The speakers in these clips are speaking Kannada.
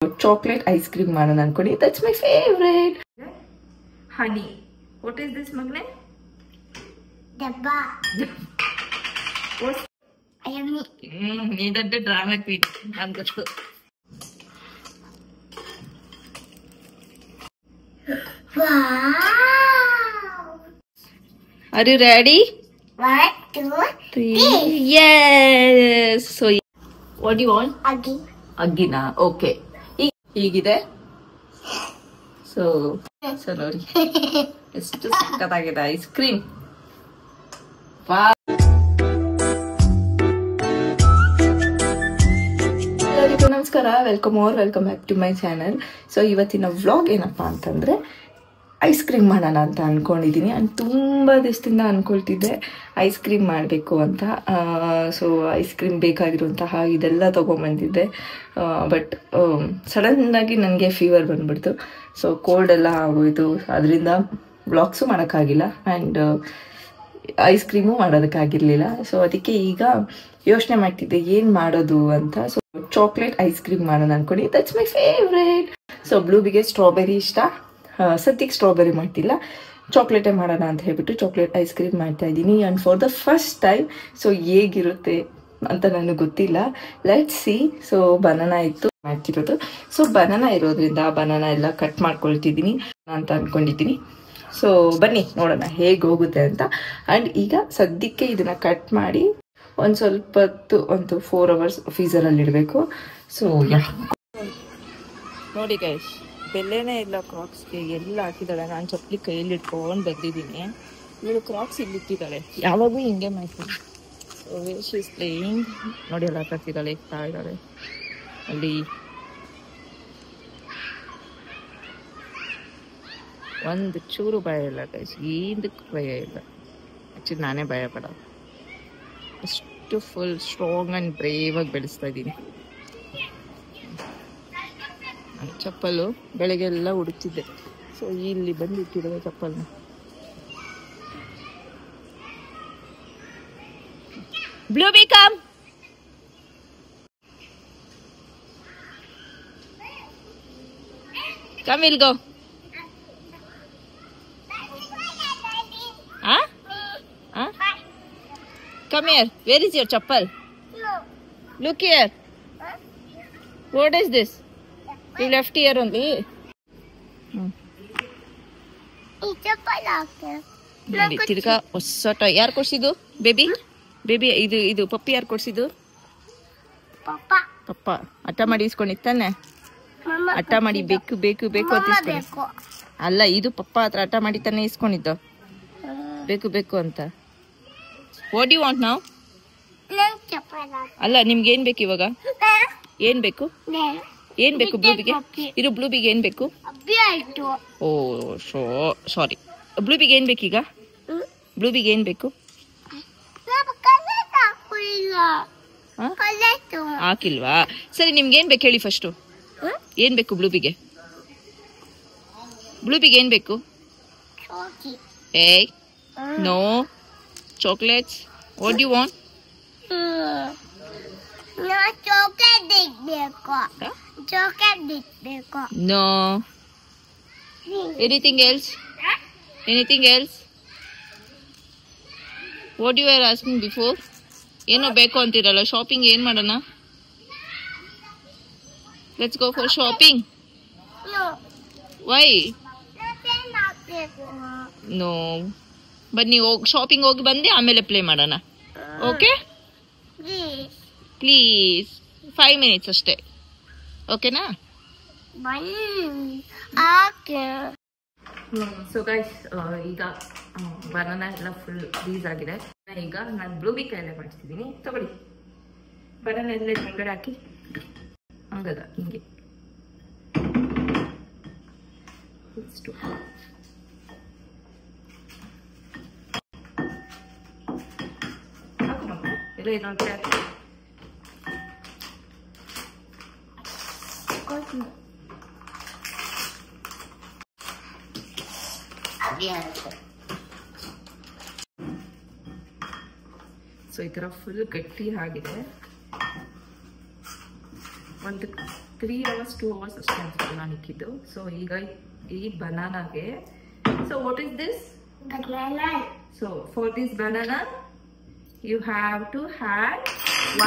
chocolate ice cream ಮಾಡೋಣ ಅನ್ಕೊಂಡಿ. That's my favorite. Honey. What is this, Magne? Dabba. What? Ayami. Needed drama queen. I'm good. Wow. Are you ready? 1, 2, 3. Yes. So, what do you want? Aggi. Aggina. Okay. ಹೀಗಿದೆ. ಸೊ ನೋಡಿ ಎಷ್ಟು ಸಕ್ಕತ್ತಾಗಿದೆ ಐಸ್ ಕ್ರೀಮ್. ಎಲ್ಲರಿಗೂ ನಮಸ್ಕಾರ, welcome back to my channel. So ಇವತ್ತಿನ ವ್ಲಾಗ್ ಏನಪ್ಪಾ ಅಂತಂದ್ರೆ ಐಸ್ ಕ್ರೀಮ್ ಮಾಡೋಣ ಅಂತ ಅನ್ಕೊಂಡಿದ್ದೀನಿ. ನಾನು ತುಂಬ ದಿವಸದಿಂದ ಅನ್ಕೊಳ್ತಿದ್ದೆ ಐಸ್ ಕ್ರೀಮ್ ಮಾಡಬೇಕು ಅಂತ. ಸೊ ಐಸ್ ಕ್ರೀಮ್ ಬೇಕಾಗಿರುವಂತಹ ಇದೆಲ್ಲ ತೊಗೊಂಬಂದಿದ್ದೆ. ಬಟ್ ಸಡನ್ನಾಗಿ ನನಗೆ ಫೀವರ್ ಬಂದ್ಬಿಡ್ತು. ಸೊ ಕೋಲ್ಡ್ ಎಲ್ಲ ಆಗೋಯ್ತು. ಅದರಿಂದ ವ್ಲಾಗ್ಸು ಮಾಡೋಕ್ಕಾಗಿಲ್ಲ ಆ್ಯಂಡ್ ಐಸ್ ಕ್ರೀಮು ಮಾಡೋದಕ್ಕಾಗಿರಲಿಲ್ಲ. ಸೊ ಅದಕ್ಕೆ ಈಗ ಯೋಚನೆ ಮಾಡ್ತಿದ್ದೆ ಏನು ಮಾಡೋದು ಅಂತ. ಸೊ ಚಾಕ್ಲೇಟ್ ಐಸ್ ಕ್ರೀಮ್ ಮಾಡೋಣ ಅನ್ಕೊಂಡು. That's my favourite. ಸೊ ಬ್ಲೂಬಿಗೆ ಸ್ಟ್ರಾಬೆರಿ ಇಷ್ಟ. ಸದ್ಯಕ್ಕೆ ಸ್ಟ್ರಾಬೆರಿ ಮಾಡ್ತಿಲ್ಲ, ಚಾಕ್ಲೇಟೇ ಮಾಡೋಣ ಅಂತ ಹೇಳ್ಬಿಟ್ಟು ಚಾಕ್ಲೇಟ್ ಐಸ್ ಕ್ರೀಮ್ ಮಾಡ್ತಾ ಇದ್ದೀನಿ. And for the first time. So ಹೇಗಿರುತ್ತೆ ಅಂತ ನನಗೆ ಗೊತ್ತಿಲ್ಲ. Let's see. ಸೊ ಬನಾನಾ ಇತ್ತು ಮಾಡ್ತಿರೋದು. ಸೊ ಬನಾನಾ ಇರೋದ್ರಿಂದ ಬನಾನಾ ಎಲ್ಲ ಕಟ್ ಮಾಡ್ಕೊಳ್ತಿದ್ದೀನಿ ಅಂತ ಅಂದ್ಕೊಂಡಿದ್ದೀನಿ. ಸೊ ಬನ್ನಿ ನೋಡೋಣ ಹೇಗೆ ಹೋಗುತ್ತೆ ಅಂತ. ಆ್ಯಂಡ್ ಈಗ ಸದ್ಯಕ್ಕೆ ಇದನ್ನು ಕಟ್ ಮಾಡಿ ಒಂದು ಸ್ವಲ್ಪ ಹೊತ್ತು, ಒಂದು 4 hours ಫ್ರೀಸರಲ್ಲಿ ಇಡಬೇಕು. ಸೊ ನೋಡಿ ಗೈಸ್, ಬೆಲೆನೇ ಇಲ್ಲ ಕ್ರಾಕ್ಸ್ಗೆ. ಎಲ್ಲ ಹಾಕಿದ್ದಾಳೆ. ನಾನು ಚಪ್ಪಲಿ ಕೈಯಲ್ಲಿ ಇಟ್ಕೊಂಡು ಬಂದಿದ್ದೀನಿ. ಇವಳು ಕ್ರಾಕ್ಸ್ ಇಲ್ಲಿ ಇಟ್ಟಿದ್ದಾಳೆ. ಯಾವಾಗೂ ಹಿಂಗೆ ಮಾಡ್ತೀನಿ. So waste is playing. ನೋಡಿ ಎಲ್ಲ ಹಾಕಿದ್ದಾಳೆ, ಇಡ್ತಾ ಇದ್ದಾಳೆ ಅಲ್ಲಿ. ಒಂದು ಚೂರು ಭಯ ಇಲ್ಲ ಗೈಸ್, ಏನಕ್ಕೆ ಭಯ ಇಲ್ಲ. ಆ್ಯಕ್ಚುಲಿ ನಾನೇ ಭಯ ಪಡ. ಅಷ್ಟು ಫುಲ್ ಸ್ಟ್ರಾಂಗ್ ಆ್ಯಂಡ್ ಬ್ರೇವ್ ಆಗಿ ಬೆಳೆಸ್ತಾ ಇದ್ದೀನಿ. ಚಪ್ಪಲು ಬೆಳಗ್ಗೆ ಎಲ್ಲ ಹುಡುಕ್ತಿದ್ದೆ. ಸೊ ಇಲ್ಲಿ ಬಂದು ಇಟ್ಟಿರೋದು ಚಪ್ಪಲ್ನ. Bluebee come. Come will go. Come here. Where is your chappal? No. Look here. What is this? You left here only. ನೋಡಿ ತಿರ್ಗಾ ಹೊಸ ಟಾಯ್. ಯಾರು ಕೊಡ್ಸಿದ್ದು ಬೇಬಿ? ಇದು ಪಪ್ಪಿ ಯಾರು ಕೊಡ್ಸಿದ್ದು? ಪಪ್ಪ ಹಠ ಮಾಡಿ ಇಸ್ಕೊಂಡಿತ್ತಾನೆ. ಹಠ ಮಾಡಿ ಬೇಕು ಅಂತ ಇಸ್ಕೊಂಡು. ಅಲ್ಲ, ಇದು ಪಪ್ಪ ಹತ್ರ ಹಠ ಮಾಡಿ ತಾನೆ ಇಸ್ಕೊಂಡಿದ್ದು ಬೇಕು ಅಂತ. ವಾಟ್ ಯು ವಾಂಟ್ ನಾವ್? ಅಲ್ಲ, ನಿಮ್ಗೆ ಏನ್ ಬೇಕು ಇವಾಗ? ಏನ್ ಬೇಕು ಬ್ಲೂಬಿಗೆ? ಇರು, ಬ್ಲೂಬಿಗೆ ಏನ್ ಬೇಕು? ಓ ಸಾರಿ, ಬ್ಲೂಬಿಗೆ ಏನ್ ಬೇಕೀಗ? ಬ್ಲೂಬಿಗೆ ಏನ್ ಬೇಕು? ಹಾಕಿಲ್ವಾ? ಸರಿ, ನಿಮ್ಗೆ ಏನ್ ಬೇಕು ಹೇಳಿ ಫಸ್ಟು. ಏನ್ ಬೇಕು ಬ್ಲೂಬಿಗೆ? ಏನ್ ಬೇಕು? ಏಯ್ no chocolates. What do you want? No, chocolate ಬೇಕು. Chocolate ಬೇಕು. No. Anything else? What you were asking before? ಏನೋ ಬೇಕು ಅಂತಿರಲ್ಲ. ಶಾಪಿಂಗ್ ಏನ್ ಮಾಡೋಣ? Let's go for shopping. No. Why? ಬೇಕು. No. ಬನ್ನಿ, ಶಾಪಿಂಗ್ ಹೋಗಿ ಬಂದು ಆಮೇಲೆ ಪ್ಲೇ ಮಾಡೋಣ. ಓಕೆ ಪ್ಲೀಸ್ 5 minutes ಅಷ್ಟೇ. ಓಕೆನಾ? ಸೊ ಗೈಸ್, ಈಗ ಬನಾನಾ ಎಲ್ಲ ಫುಲ್ ಫ್ರೀಸ್ ಆಗಿದೆ. ಈಗ ನಾನು ಬ್ಲೂಬಿ ಕೈಯಲ್ಲೇ ಮಾಡ್ತಿದ್ದೀನಿ. ತಗೊಳ್ಳಿ, ಬನಾನಾ ಎಲ್ಲ ಹೊರಗಡೆ ಹಾಕಿ ಹಂಗದ ಹಿಂಗೆ ಎಲ್ಲ ಇನ್ನೊಂದು ಸೊ ಈ ಥರ ಫುಲ್ ಗಟ್ಟಿ ಆಗಿದೆ. ಒಂದು 3 hours 2 hours ಅಷ್ಟೇ ಅನ್ಸುತ್ತೆ ನಾನು ಇಕ್ಕಿದ್ದು. ಸೊ ಈಗ ಈ ಬನಾನಾಗೆ, so what is this? banana. So for this banana you have to add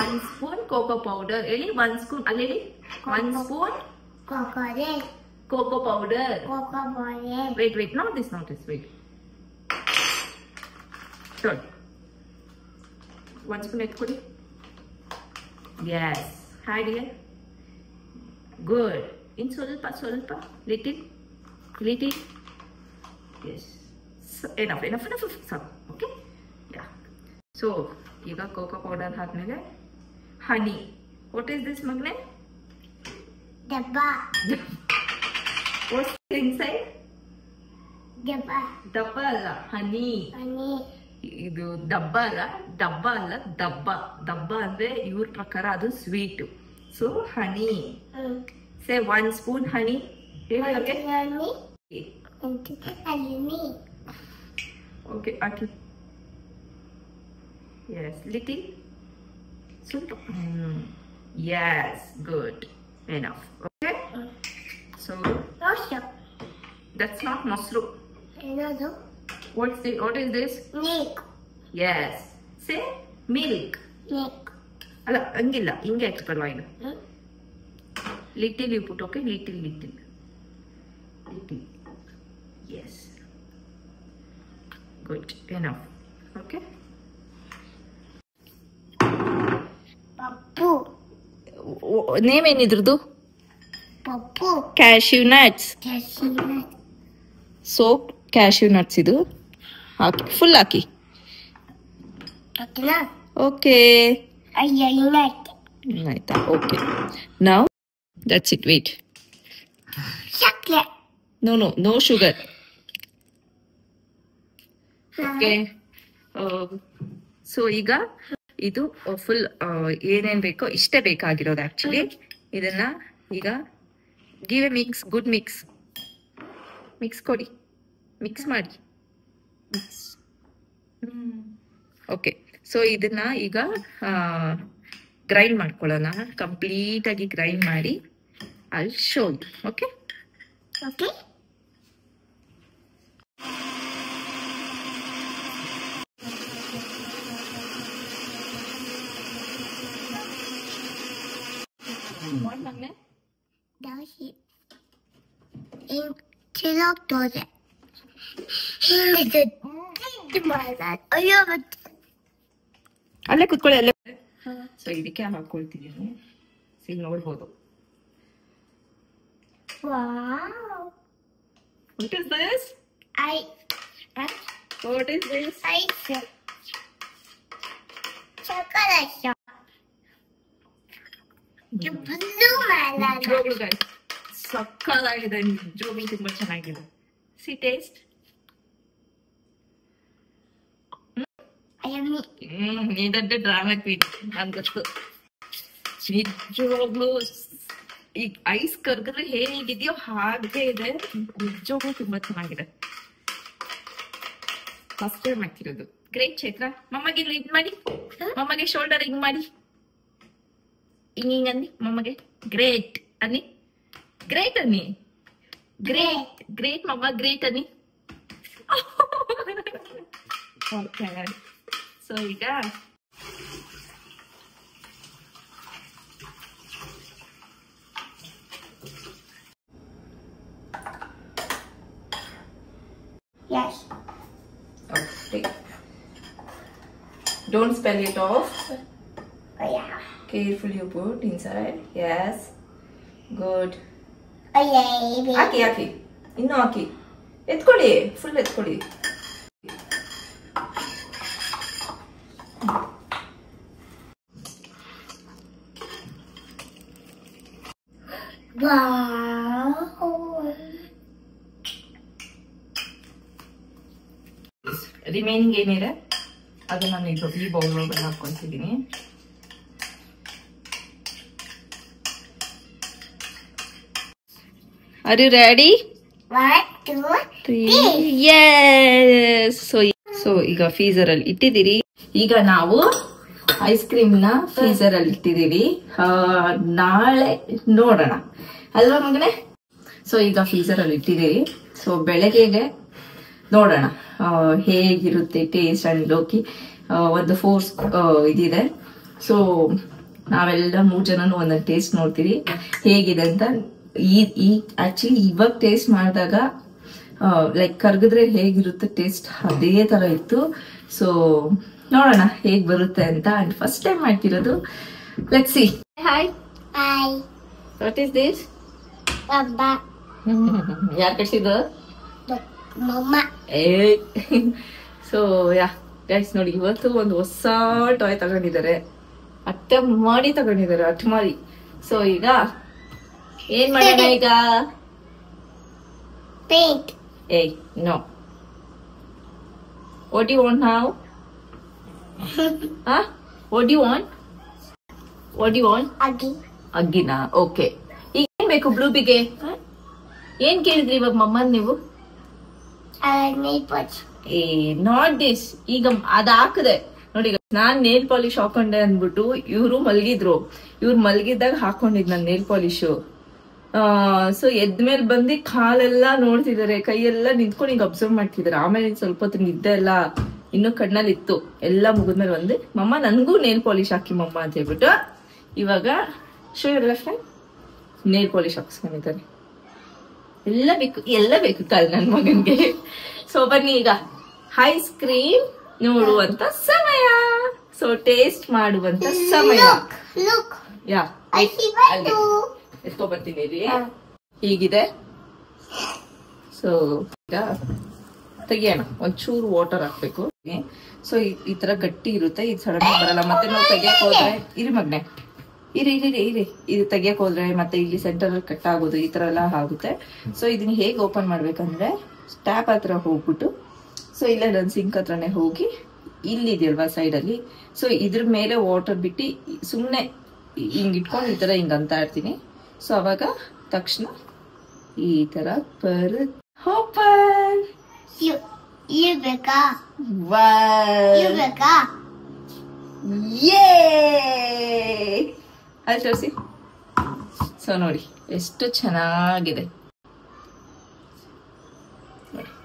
1 spoon cocoa powder. Eli 1 spoon aleli 1 spoon Coconut. cocoa powder. Coconut. Wait, not this, wait. Good. 1 spoon etkodi. Yes, add here. Good. In ಸ್ವಲ್ಪ little. Yes. So, enough. Stop. Okay. Yeah. So ಈಗ cocoa powder ಹಾಕ್ಮೇಲೆ honey. What is this magne? Dabba. What's inside? Dabba. Dabba ಅಲ್ಲ, honey. Honey. ಇದು ಡಬ್ಬ ಅಲ್ಲ ದಬ್ಬ ಅಂದ್ರೆ ಇವ್ರ ಪ್ರಕಾರ ಅದು ಸ್ವೀಟ್. ಸೊ ಹನಿ. ಸೇ 1 spoon honey. ಹೇಳಿ. Honey. Honey. Okay, Aki. Yes, little. Super. Yes, good. Enough. Okay. So Mosu. that's not masru. Another. What is this? Milk. Yes. Say milk. Milk. ಅಲ್ಲ ಹಂಗಿಲ್ಲ, ಹಿಂಗೆ ಹಾಕ್ಬೇಕಲ್ವಾ ಇದು. Little you put, okay? Little. Yes. Good. Enough. Okay. Papu. Name ಏನಿದ್ರದ್ದು? Papu. Cashew nuts. Cashew. ಸೋಪ್ ಕ್ಯಾಶ್ಯೂ ನಟ್ಸ್ ಇದು ಹಾಕಿ, ಫುಲ್ ಹಾಕಿ. Okay. Okay Nut. ಆಯ್ತಾ? Okay, now that's it. Wait. Chocolate. No sugar. Okay. So ಈಗ ಇದು ಫುಲ್ ಏನೇನ್ ಬೇಕೋ ಇಷ್ಟೇ ಬೇಕಾಗಿರೋದು ಆಕ್ಚುಲಿ. ಇದನ್ನ ಈಗ ಗಿವ್ ಎ ಗುಡ್ ಮಿಕ್ಸ್ ಕೊಡಿ, ಮಿಕ್ಸ್ ಮಾಡಿ. ಓಕೆ, ಸೊ ಇದನ್ನ ಈಗ ಗ್ರೈಂಡ್ ಮಾಡ್ಕೊಳ್ಳೋಣ. ಕಂಪ್ಲೀಟ್ ಆಗಿ ಗ್ರೈಂಡ್ ಮಾಡಿ I'll show you. Okay. Okay. What, Magne? Does it? Interrupted. ಅಲ್ಲೇ ಕುತ್ಕೊಳ್ಳಿ, ಅಲ್ಲೇ. ಸೊ ಇದಕ್ಕೆ ಹಾಕೊಳ್ತಿದ್ದೀನಿ. ಈಗ ನೋಡ್ಬೋದು. Wow. What is this? What is this? Chocolate shop. The blue banana. ನಿಜವಾಗ್ಲೂ guys, ಸಕ್ಕತ್ತಾಗಿದೆ. ನಿಜವಾಗ್ಲೂ ತುಂಬಾ ಚೆನ್ನಾಗಿದೆ. See taste. ನೀನಂటే ಡ್ರಾಮಾ ಕ್ವೀನ್, ನನ್ಗೆ ಗೊತ್ತು. ನಿಜವಾಗ್ಲೂ ಈಗ ಐಸ್ ಕರ್ಗಿದ್ರೆ ಹೇಗಿದೆಯೋ ಹಾಗೆ ಇದೆ. ನಿಜವಾಗ್ಲೂ ತುಂಬಾ ಚೆನ್ನಾಗಿದೆ. ಫಸ್ಟ್ ಟೈಮ್ ಹಾಕಿರೋದು. ಗ್ರೇಟ್ ಚೈತ್ರ. ಮಮ್ಮಗೆ ಹಿಂಗ್ ಮಾಡಿ, ಮಮ್ಮಗೆ ಶೋಲ್ಡರ್ ಹಿಂಗ್ ಮಾಡಿ, ಹಿಂಗ್ ಅನ್ನಿ ಮಮ್ಮಗೆ. ಗ್ರೇಟ್ ಅನ್ನಿ, ಗ್ರೇಟ್ ಅನ್ನಿ, ಗ್ರೇಟ್ ಮಮ್ಮ, ಗ್ರೇಟ್ ಅನ್ನಿ. ಸೊ ಈಗ Yes. Okay. Don't spill it off. Oh yeah. Carefully you put inside. Yes. Good. Oh yeah. ಹಾಕಿ ಇನ್ನು ಹಾಕಿ. ಎತ್ಕೊಳ್ಳಿ, ಫುಲ್ ಎತ್ಕೊಳ್ಳಿ. Wow. ರಿಮೈನಿಂಗ್ ಏನಿದೆ ಅದು ನಾನು ಇದು ಈ ಬೌಲ್ ಒಳಗಡೆ ಹಾಕೊಂತಿದ್ದೀನಿ. Are you ready? 1, 2, 3. Yes. So ಈಗ ಫ್ರೀಜರ್ ಅಲ್ಲಿ ಇಟ್ಟಿದ್ದೀರಿ. ಈಗ ನಾವು ಐಸ್ ಕ್ರೀಮ್ ನ ಫ್ರೀಸರ್ ಅಲ್ಲಿ ಇಟ್ಟಿದೀವಿ. ನಾಳೆ ನೋಡೋಣ ಅಲ್ವಾ ಮಗನೇ? ಸೊ ಈಗ ಫ್ರೀಸರ್ ಅಲ್ಲಿ ಇಟ್ಟಿದೀವಿ. ಸೊ ಬೆಳಗ್ಗೆಗೆ ನೋಡೋಣ ಹೇಗಿರುತ್ತೆ ಟೇಸ್ಟ್. ಅಂಡ್ ಲೋಕಿ ಒಂದು 4 ಇದಿದೆ. ಸೊ ನಾವೆಲ್ಲ 3 ಜನನು ಒಂದೊಂದು ಟೇಸ್ಟ್ ನೋಡ್ತೀವಿ ಹೇಗಿದೆ ಅಂತ. ಈ ಆಕ್ಚುಲಿ ಇವಾಗ ಟೇಸ್ಟ್ ಮಾಡಿದಾಗ ಲೈಕ್ ಕರ್ಗಿದ್ರೆ ಹೇಗಿರುತ್ತೆ ಟೇಸ್ಟ್ ಅದೇ ತರ ಇತ್ತು. ಸೊ ನೋಡೋಣ ಹೇಗ್ ಬರುತ್ತೆ ಅಂತ. ಅಂಡ್ ಫಸ್ಟ್ ಟೈಮ್ ಮಾಡ್ತಿರೋದು. Let's see. Hi Bye. What is this? Baba. ಯಾರು ಕಳ್ಸಿದ್ದು? Mama. ಸೊ ಯಾ ಗೈಸ್ ನೋಡಿ, ಇವತ್ತು ಒಂದು ಹೊಸ ಟಾಯ್ ತಗೊಂಡಿದ್ದಾರೆ. ಅಟ್ಟ ಮಾಡಿ ತಗೊಂಡಿದ್ದಾರೆ, ಅಟ್ ಮಾಡಿ. ಸೊ ಈಗ ಏನ್ ಮಾಡೋಣ ಈಗ? Pink. ಏಯ್ no. What you want now? What you want? What you want? Aggie. ಅಗ್ಗಿನಾ? ಓಕೆ. ಈಗ ಏನ್ ಬೇಕು ಬ್ಲೂಬಿಗೆ? ಏನ್ ಕೇಳಿದ್ರಿ ಇವಾಗ ಮಮ್ಮನ್ ನೀವು? Nail polish. ಏ ನಾಟ್ ದಿಸ್. ಈಗ ಅದ್ ಹಾಕದೆ ನೋಡಿ, ನಾನ್ ನೇಲ್ ಪಾಲಿಶ್ ಹಾಕೊಂಡೆ ಅಂದ್ಬಿಟ್ಟು ಇವ್ರು ಮಲ್ಗಿದ್ರು. ಇವ್ರು ಮಲ್ಗಿದ್ದಾಗ ಹಾಕೊಂಡಿದ್ ನನ್ ನೇಲ್ ಪಾಲಿಶು. ಸೊ ಎದ್ಮೇಲೆ ಬಂದು ಕಾಲೆಲ್ಲ ನೋಡ್ತಿದಾರೆ, ಕೈಯೆಲ್ಲ ನಿಂತ್ಕೊಂಡು ಈಗ ಅಬ್ಸರ್ವ್ ಮಾಡ್ತಿದಾರೆ. ಆಮೇಲೆ ಸ್ವಲ್ಪ ಹೊತ್ತು ನಿದ್ದೆ ಎಲ್ಲ ಇನ್ನು ಕಣ್ಣಲ್ಲಿ ಇತ್ತು. ಎಲ್ಲ ಮುಗಿದ್ಮೇಲೆ ಬಂದು ಮಮ್ಮ ನನ್ಗೂ ನೇಲ್ ಪಾಲಿಶ್ ಹಾಕಿ ಮಮ್ಮ ಅಂತ ಹೇಳ್ಬಿಟ್ಟು ಇವಾಗ ಶೋ ಇರಲ್ಲ ಫ್ರೆಂಡ್ ನೇಲ್ ಪಾಲಿಶ್ ಹಾಕ್ಸ್ಕೊಂಡಿದ್ದಾರೆ. ಎಲ್ಲ ಬೇಕು ಕಾಲ್ ನನ್ ಮಗನ್ಗೆ. ಸೊ ಬನ್ನಿ ಈಗ ಐಸ್ ಕ್ರೀಮ್ ನೋಡುವಂತ ಸಮಯ. ಸೊ ಟೇಸ್ಟ್ ಮಾಡುವಂತ ಸಮಯ. Look. Yeah I see one too. ಎತ್ಕೊ ಬರ್ತೀನಿ ರೀ. ಹೀಗಿದೆ. ಸೊ ಈಗ ತೆಗಿಯೋಣ. ಒಂಚೂರು ವಾಟರ್ ಹಾಕ್ಬೇಕು. ಸೊ ಈ ತರ ಗಟ್ಟಿ ಇರುತ್ತೆ, ಇದು ಸಡನ್ ಬರಲ್ಲ. ಮತ್ತೆ ನಾವು ತೆಗಿಯಕ್ ಹೋದ್ರೆ ಇರಿ ಮಗ್ನೆ, ಇರಿ ಇದು ತೆಗಿಯಕ್ ಹೋದ್ರೆ ಮತ್ತೆ ಇಲ್ಲಿ ಸೆಂಟರ್ ಕಟ್ ಆಗೋದು, ಈ ತರ ಎಲ್ಲ ಆಗುತ್ತೆ. ಸೊ ಇದನ್ನ ಹೇಗೆ ಓಪನ್ ಮಾಡ್ಬೇಕಂದ್ರೆ ಟ್ಯಾಪ್ ಹತ್ರ ಹೋಗ್ಬಿಟ್ಟು, ಸೊ ಇಲ್ಲೇ ನನ್ನ ಸಿಂಕ್ ಹತ್ರನೇ ಹೋಗಿ, ಇಲ್ಲಿದೆಯಲ್ವಾ ಸೈಡ್ ಅಲ್ಲಿ, ಸೊ ಇದ್ರ ಮೇಲೆ ವಾಟರ್ ಬಿಟ್ಟು ಸುಮ್ನೆ ಹಿಂಗ್ ಇಟ್ಕೊಂಡು ಈ ತರ ಹಿಂಗ್ ಅಂತ ಇರ್ತೀನಿ. ಸೊ ಅವಾಗ ತಕ್ಷಣ ಈ ತರ ಓಪನ್. You ಬೇಕಾ? ಅಲ್ಲಿ ತೋರಿಸಿ. ಸೊ ನೋಡಿ ಎಷ್ಟು ಚೆನ್ನಾಗಿದೆ.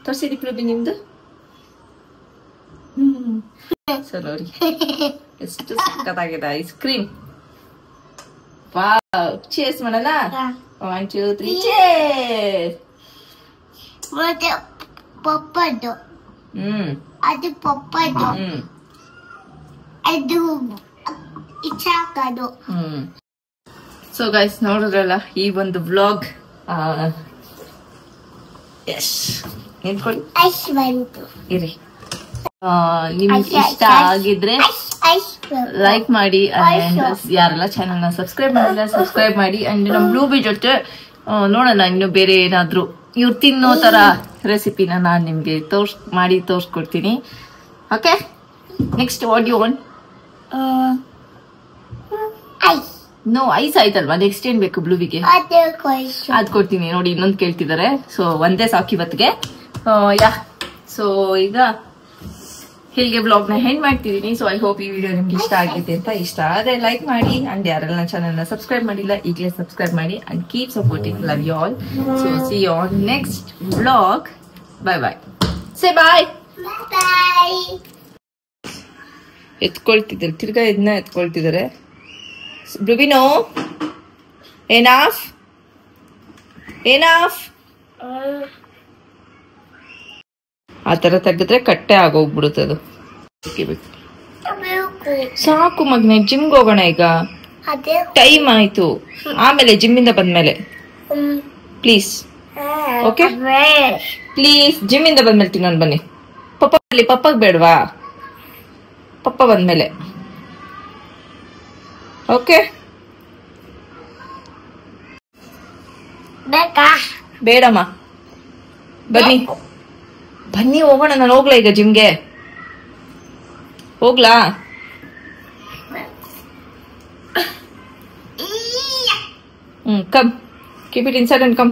ತೋರಿಸಿ ದಿಪ್ಲುಬಿ ನಿಮ್ದು. ಸೊ ನೋಡಿ ಎಷ್ಟು ಸಕ್ಕತ್ತಾಗಿದೆ ಐಸ್ ಕ್ರೀಮ್. ವಾವ್, ಚೇರ್ಸ್ ಮಾಡೋಣ. 1 2 3 ಚೇರ್. ಮತ್ತೆ ಪಪ್ಪದ್ದು. ಅದು ಪಪ್ಪದ್ದು. ಅದು ಇಚ್ಚಾಕದು. ಸೊ ಗೈಸ್ ನೋಡಿದ್ರಲ್ಲ ಈ ಒಂದು ವ್ಲಾಗ್. ಎಸ್ ನಿಂತ್ಕೊಳ್ಳಿ. ಐಸ್ ಬಂತು. ಇರಿ. ನಿಮ್ಗೆ ಇಷ್ಟ ಆಗಿದ್ರೆ ಲೈಕ್ ಮಾಡಿ. ಅಂಡ್ ಯಾರೆಲ್ಲ ಚಾನಲ್ ನ ಸಬ್ಸ್ಕ್ರೈಬ್ ಮಾಡಿಲ್ಲ ಸಬ್ಸ್ಕ್ರೈಬ್ ಮಾಡಿ. ಅಂಡ್ ನಮ್ ಬ್ಲೂಬಿ ಜೊತೆ ನೋಡೋಣ ಇನ್ನು ಬೇರೆ ಏನಾದ್ರು ಇವ್ರು ತಿನ್ನೋ ತರ ರೆಸಿಪಿನ ನಾನ್ ನಿಮ್ಗೆ ತೋರ್ಸ್ಕೊಡ್ತೀನಿ. Okay, next what you want? Ice. No, ice ಆಯ್ತಲ್ವಾ. ನೆಕ್ಸ್ಟ್ ಏನ್ ಬೇಕು ಬ್ಲೂಬಿಗೆ? ಅದ್ ಕೊಡ್ತೀನಿ. ನೋಡಿ ಇನ್ನೊಂದು ಕೇಳ್ತಿದ್ದಾರೆ. ಸೊ ಒಂದೇ ಸಾಕು ಇವತ್ತಿಗೆ. ಯಾ ಸೊ ಈಗ ಹೀಗೆ ಬ್ಲಾಗ್ ನ ಹೆಂಡ್ ಮಾಡ್ತಿದೀನಿ. ಸೊ ಐ ಹೋಪ್ ಈ ವಿಡಿಯೋ ನಿಮ್ಗೆ ಇಷ್ಟ ಆಗಿದೆ ಅಂತ. ಇಷ್ಟ ಆದ್ರೆ ಲೈಕ್ ಮಾಡಿ. ಅಂಡ್ ಯಾರೆಲ್ಲ ನನ್ನ ಚಾನಲ್ ನ ಸಬ್ಸ್ಕ್ರೈಬ್ ಮಾಡಿಲ್ಲ ಈಗಲೇ ಸಬ್ಸ್ಕ್ರೈಬ್ ಮಾಡಿ. And keep supporting. Love you all. So see you on next vlog. Bye bye. Say bye. ಎತ್ಕೊಳ್ತಿದ್ದಾರೆ, ತಿರ್ಗಾ ಇದನ್ನ ಎತ್ಕೊಳ್ತಿದ್ದಾರೆ. ಬ್ಲೂಬಿನೋ ಏನಾಫ್ ಆ ತರ ತೆಗೆದ್ರೆ ಕಟ್ಟೆ ಆಗೋಗ್ಬಿಡುತ್ತೆ ಅದು. ಸಾಕು ಮಗ್ನೆ, ಜಿಮ್ಗೆ ಹೋಗೋಣ ಈಗ. ಟೈಮ್ ಆಯ್ತು. ಆಮೇಲೆ ಜಿಮ್ಮಿಂದ ಬಂದ್ಮೇಲೆ ಪ್ಲೀಸ್. ಓಕೆ ಪ್ಲೀಸ್, ಜಿಮ್ಮಿಂದ ಬಂದ್ಮೇಲೆ ತಿನ್ನೋಣ ಬನ್ನಿ. ಪಪ್ಪಗ್ ಬೇಡವಾ? ಪಪ್ಪ ಬಂದ್ಮೇಲೆ. ಓಕೆ ಬೇಡಮ್ಮ, ಬನ್ನಿ ಹೋಗೋಣ. ನಾನು ಹೋಗ್ಲಾ ಈಗ ಜಿಮ್ಗೆ? ಹೋಗ್ಲಾ? Come, keep it inside and come.